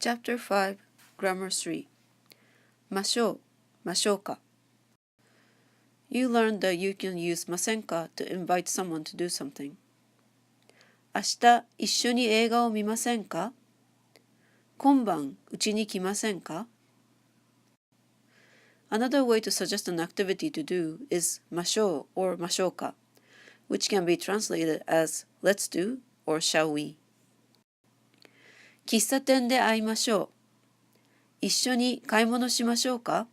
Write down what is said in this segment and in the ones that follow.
Chapter 5, Grammar 3. ましょう、ましょうか。You learned that you can use ませんか to invite someone to do something. 明日一緒に映画を見ませんか？今晩うちに来ませんか？ Another way to suggest an activity to do is ましょう or ましょうか, which can be translated as let's do or shall we. 喫茶店で会いましょう。一緒に買い物しましょうか？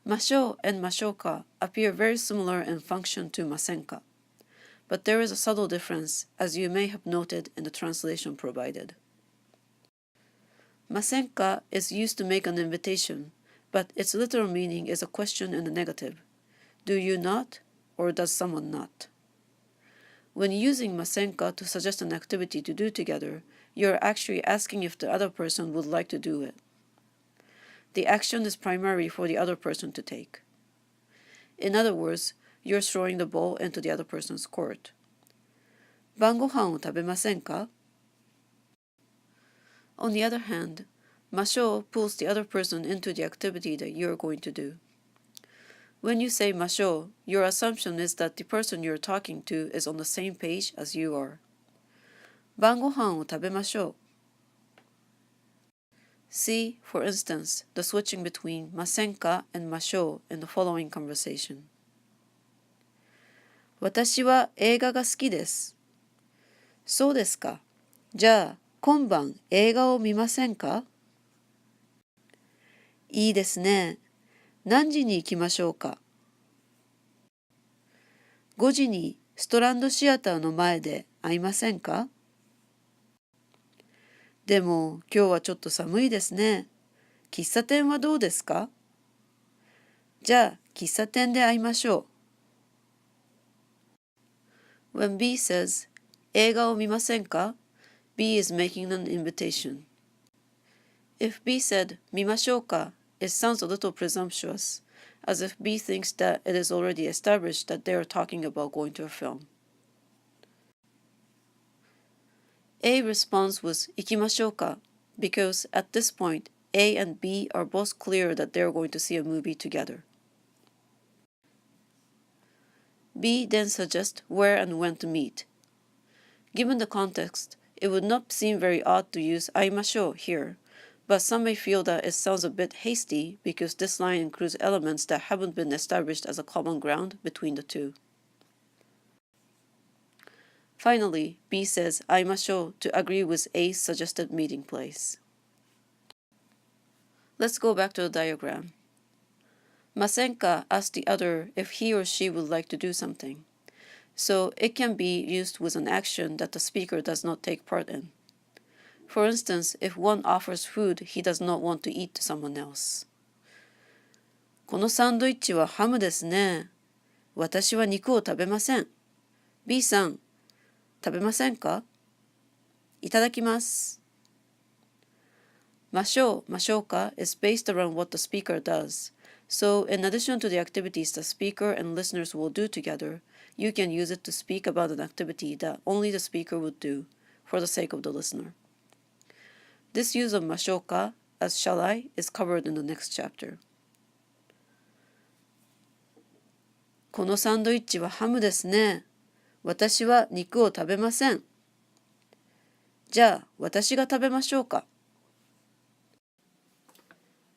ましょう and ましょうか appear very similar in function to ませんか, but there is a subtle difference, as you may have noted in the translation provided. ませんか is used to make an invitation, but its literal meaning is a question in the negative. Do you not, or does someone not? When using ませんか to suggest an activity to do together, you are actually asking if the other person would like to do it. The action is primarily for the other person to take. In other words, you're throwing the ball into the other person's court. 晩ご飯を食べませんか? On the other hand, ましょう pulls the other person into the activity that you're going to do. When you say ましょう, your assumption is that the person you're talking to is on the same page as you are. 晩ご飯を食べましょう. See, for instance, the switching between ませんか and ましょう in the following conversation. 私は映画が好きです。そうですか。じゃあ、今晩映画を見ませんか？いいですね。何時に行きましょうか？5時にストランドシアターの前で会いませんか？でも今日はちょっと寒いですね。喫茶店はどうですか？じゃあ喫茶店で会いましょう。When B says 映画を見ませんか? B is making an invitation. If B said 見ましょうか, it sounds a little presumptuous, as if B thinks that it is already established that they are talking about going to a film. A responds with 行きましょうか because at this point, A and B are both clear that they are going to see a movie together. B then suggests where and when to meet. Given the context, it would not seem very odd to use 会いましょう here, but some may feel that it sounds a bit hasty because this line includes elements that haven't been established as a common ground between the two. Finally, B says 会いましょう to agree with A's suggested meeting place. Let's go back to the diagram. ませんか asks the other if he or she would like to do something, so it can be used with an action that the speaker does not take part in. For instance, if one offers food he does not want to eat to someone else. このサンドイッチはハムですね。私は肉を食べません。B さん、食べませんか？いただきます。ましょう、ましょうか is based around what the speaker does. So, in addition to the activities the speaker and listeners will do together, you can use it to speak about an activity that only the speaker would do, for the sake of the listener. This use of ましょうか as shall I is covered in the next chapter. このサンドイッチはハムですね。私は肉を食べません。じゃあ、私が食べましょうか。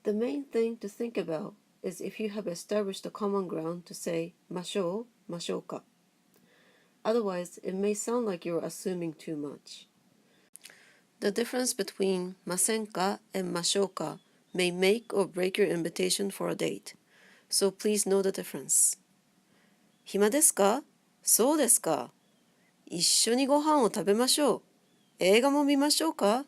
The main thing to think about is if you have established a common ground to say ましょう、ましょうか. Otherwise, it may sound like you're assuming too much. The difference between ませんか and ましょうか may make or break your invitation for a date. So please know the difference. 暇ですか？そうですか。一緒にご飯を食べましょう。映画も見ましょうか？